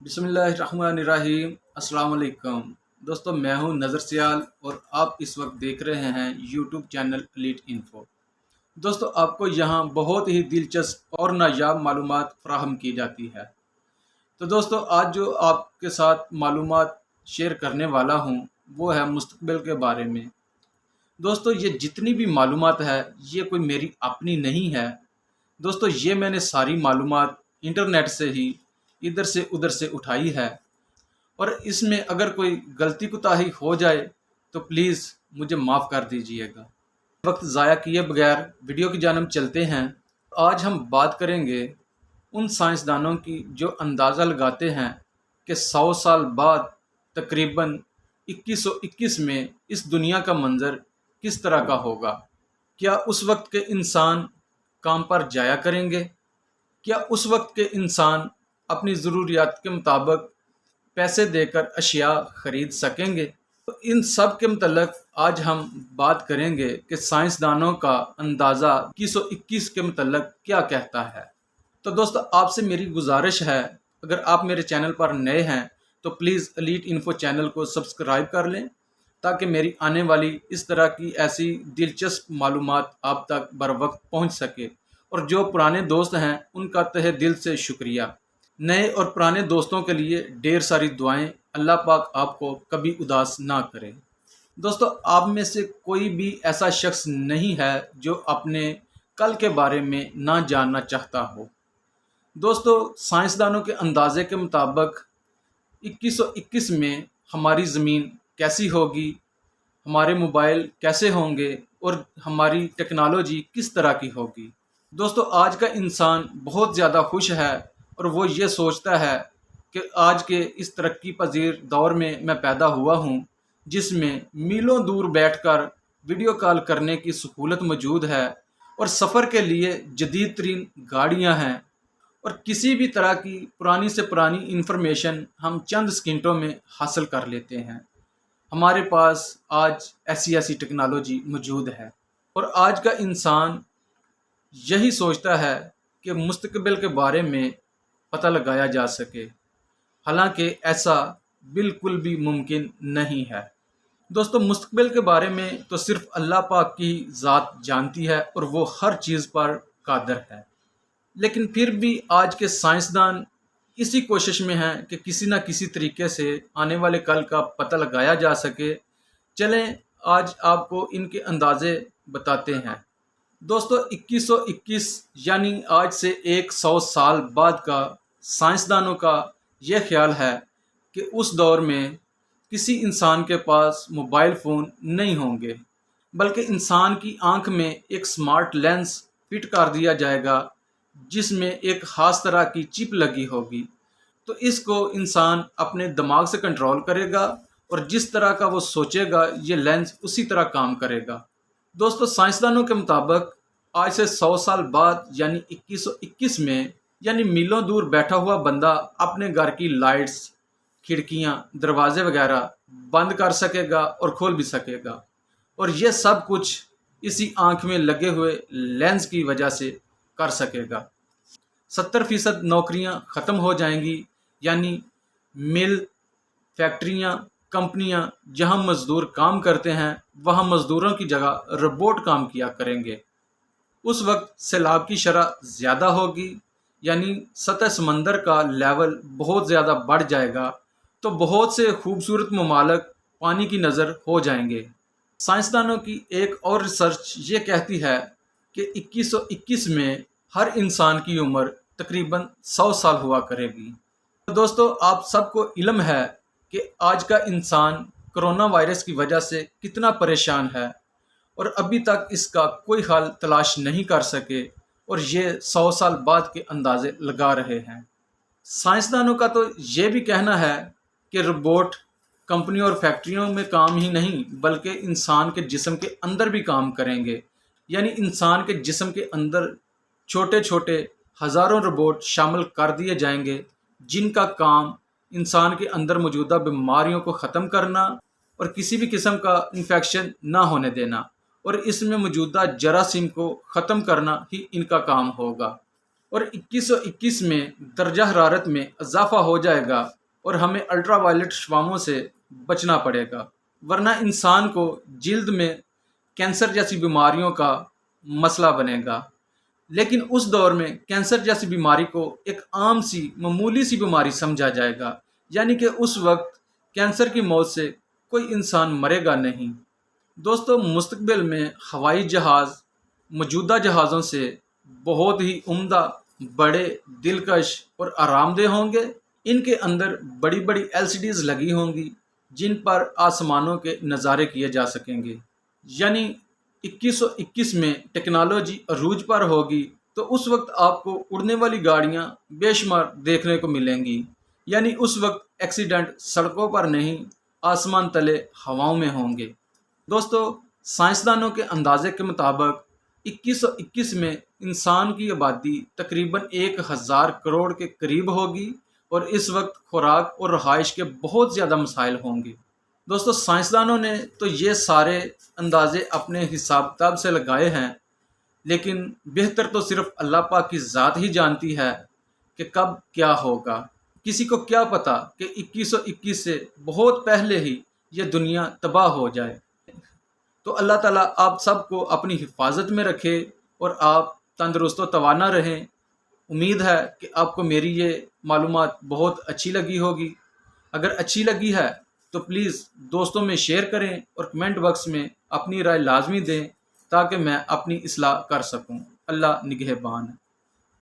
बिस्मिल्लाहिर्रहमानिर्रहीम। अस्सलाम वालेकुम दोस्तों, मैं हूं नज़र सियाल और आप इस वक्त देख रहे हैं यूट्यूब चैनल एलीट इन्फो। दोस्तों, आपको यहां बहुत ही दिलचस्प और नायाब मालूमात फराहम की जाती है। तो दोस्तों, आज जो आपके साथ मालूमात शेयर करने वाला हूं वो है मुस्तकबिल के बारे में। दोस्तों, ये जितनी भी मालूमात है ये कोई मेरी अपनी नहीं है। दोस्तों, ये मैंने सारी मालूमात इंटरनेट से ही इधर से उधर से उठाई है, और इसमें अगर कोई गलती कोताही हो जाए तो प्लीज़ मुझे माफ़ कर दीजिएगा। वक्त ज़ाया किए बगैर वीडियो की जानब चलते हैं। आज हम बात करेंगे उन साइंसदानों की जो अंदाज़ा लगाते हैं कि 100 साल बाद तकरीबन 2121 में इस दुनिया का मंज़र किस तरह का होगा। क्या उस वक्त के इंसान काम पर जाया करेंगे? क्या उस वक्त के इंसान अपनी ज़रूरियात के मुताबिक पैसे देकर अशिया ख़रीद सकेंगे? तो इन सब के मतलब आज हम बात करेंगे कि साइंसदानों का अंदाज़ा 2121 के मतलब क्या कहता है। तो दोस्तों, आपसे मेरी गुजारिश है, अगर आप मेरे चैनल पर नए हैं तो प्लीज़ एलीट इन्फो चैनल को सब्सक्राइब कर लें, ताकि मेरी आने वाली इस तरह की ऐसी दिलचस्प मालूमात आप तक बर वक्त पहुँच सके। और जो पुराने दोस्त हैं उनका तहे दिल से शुक्रिया। नए और पुराने दोस्तों के लिए ढेर सारी दुआएं। अल्लाह पाक आपको कभी उदास ना करे। दोस्तों, आप में से कोई भी ऐसा शख्स नहीं है जो अपने कल के बारे में ना जानना चाहता हो। दोस्तों, साइंसदानों के अंदाजे के मुताबिक 2121 में हमारी ज़मीन कैसी होगी, हमारे मोबाइल कैसे होंगे और हमारी टेक्नोलॉजी किस तरह की होगी। दोस्तों, आज का इंसान बहुत ज़्यादा खुश है और वो ये सोचता है कि आज के इस तरक्की पजीर दौर में मैं पैदा हुआ हूँ, जिसमें मीलों दूर बैठकर वीडियो कॉल करने की सहूलत मौजूद है और सफ़र के लिए जदीद तरीन गाड़ियाँ हैं, और किसी भी तरह की पुरानी से पुरानी इन्फॉर्मेशन हम चंद सेकंडों में हासिल कर लेते हैं। हमारे पास आज ऐसी ऐसी टेक्नोलॉजी मौजूद है, और आज का इंसान यही सोचता है कि मुस्तकबिल के बारे में पता लगाया जा सके, हालांकि ऐसा बिल्कुल भी मुमकिन नहीं है। दोस्तों, मुस्तकबिल के बारे में तो सिर्फ अल्लाह पाक की ज़ात जानती है और वो हर चीज़ पर कादर है। लेकिन फिर भी आज के साइंसदान इसी कोशिश में हैं कि किसी न किसी तरीके से आने वाले कल का पता लगाया जा सके। चलें, आज आपको इनके अंदाज़े बताते हैं। दोस्तों, 2121 यानी आज से 100 साल बाद का साइंसदानों का यह ख्याल है कि उस दौर में किसी इंसान के पास मोबाइल फ़ोन नहीं होंगे, बल्कि इंसान की आंख में एक स्मार्ट लेंस फिट कर दिया जाएगा, जिसमें एक ख़ास तरह की चिप लगी होगी। तो इसको इंसान अपने दिमाग से कंट्रोल करेगा और जिस तरह का वो सोचेगा ये लेंस उसी तरह काम करेगा। दोस्तों, साइंसदानों के मुताबिक आज से 100 साल बाद यानी 2121 में, यानी मीलों दूर बैठा हुआ बंदा अपने घर की लाइट्स, खिड़कियां, दरवाजे वगैरह बंद कर सकेगा और खोल भी सकेगा, और यह सब कुछ इसी आंख में लगे हुए लेंस की वजह से कर सकेगा। 70% नौकरियां ख़त्म हो जाएंगी, यानी मिल, फैक्ट्रियां, कंपनियां जहां मज़दूर काम करते हैं वहां मज़दूरों की जगह रोबोट काम किया करेंगे। उस वक्त सैलाब की शरह ज़्यादा होगी, यानी सतह समंदर का लेवल बहुत ज़्यादा बढ़ जाएगा, तो बहुत से खूबसूरत ममालिक पानी की नज़र हो जाएंगे। साइंसदानों की एक और रिसर्च ये कहती है कि 2121 में हर इंसान की उम्र तकरीबन 100 साल हुआ करेगी। तो दोस्तों, आप सबको इल्म है कि आज का इंसान कोरोना वायरस की वजह से कितना परेशान है, और अभी तक इसका कोई हल तलाश नहीं कर सके, और ये 100 साल बाद के अंदाजे लगा रहे हैं। साइंसदानों का तो ये भी कहना है कि रोबोट कंपनियों और फैक्ट्रियों में काम ही नहीं बल्कि इंसान के जिस्म के अंदर भी काम करेंगे, यानी इंसान के जिस्म के अंदर छोटे छोटे हज़ारों रोबोट शामिल कर दिए जाएंगे, जिनका काम इंसान के अंदर मौजूदा बीमारियों को ख़त्म करना और किसी भी किस्म का इन्फेक्शन ना होने देना, और इसमें मौजूदा जरासीम को ख़त्म करना ही इनका काम होगा। اور 2121 میں درجہ حرارت میں اضافہ ہو جائے گا اور ہمیں الٹرا وائلٹ شعاعوں سے بچنا پڑے گا، ورنہ انسان کو جلد میں کینسر جیسی بیماریوں کا مسئلہ بنے گا۔ لیکن اس دور میں کینسر جیسی بیماری کو ایک عام سی معمولی سی بیماری سمجھا جائے گا، یعنی کہ اس وقت کینسر کی موت سے کوئی انسان مرے گا نہیں۔ دوستو، مستقبل میں ہوائی جہاز موجودہ جہازوں سے بہت ہی عمدہ، بڑے، دلکش اور آرام دہ ہوں گے۔ ان کے اندر بڑی بڑی LCDs لگی ہوں گی جن پر آسمانوں کے نظارے کیے جا سکیں گے۔ یعنی 2121 میں ٹیکنالوجی عروج پر ہوگی تو اس وقت آپ کو اڑنے والی گاڑیاں بے شمار دیکھنے کو ملیں گی۔ یعنی اس وقت ایکسیڈنٹ سڑکوں پر نہیں، آسمان تلے ہواؤں میں ہوں گے۔ دوستو، سائنسدانوں کے اندازے کے مطابق 2121 میں انسان کی آبادی تقریباً 1000 کروڑ کے قریب ہوگی اور اس وقت خوراک اور رہائش کے بہت زیادہ مسائل ہوں گے۔ دوستو، سائنسدانوں نے تو یہ سارے اندازے اپنے حساب کتاب سے لگائے ہیں، لیکن بہتر تو صرف اللہ پاک کی ذات ہی جانتی ہے کہ کب کیا ہوگا۔ کسی کو کیا پتا کہ 2121 سے بہت پہلے ہی یہ دنیا تباہ ہو جائے۔ تو اللہ تعالیٰ آپ سب کو اپنی حفاظت میں رکھے اور آپ تندرست و توانا رہیں۔ امید ہے کہ آپ کو میری یہ معلومات بہت اچھی لگی ہوگی۔ اگر اچھی لگی ہے تو پلیز دوستوں میں شیئر کریں اور کمنٹ باکس میں اپنی رائے لازمی دیں تاکہ میں اپنی اصلاح کر سکوں۔ اللہ نگہبان۔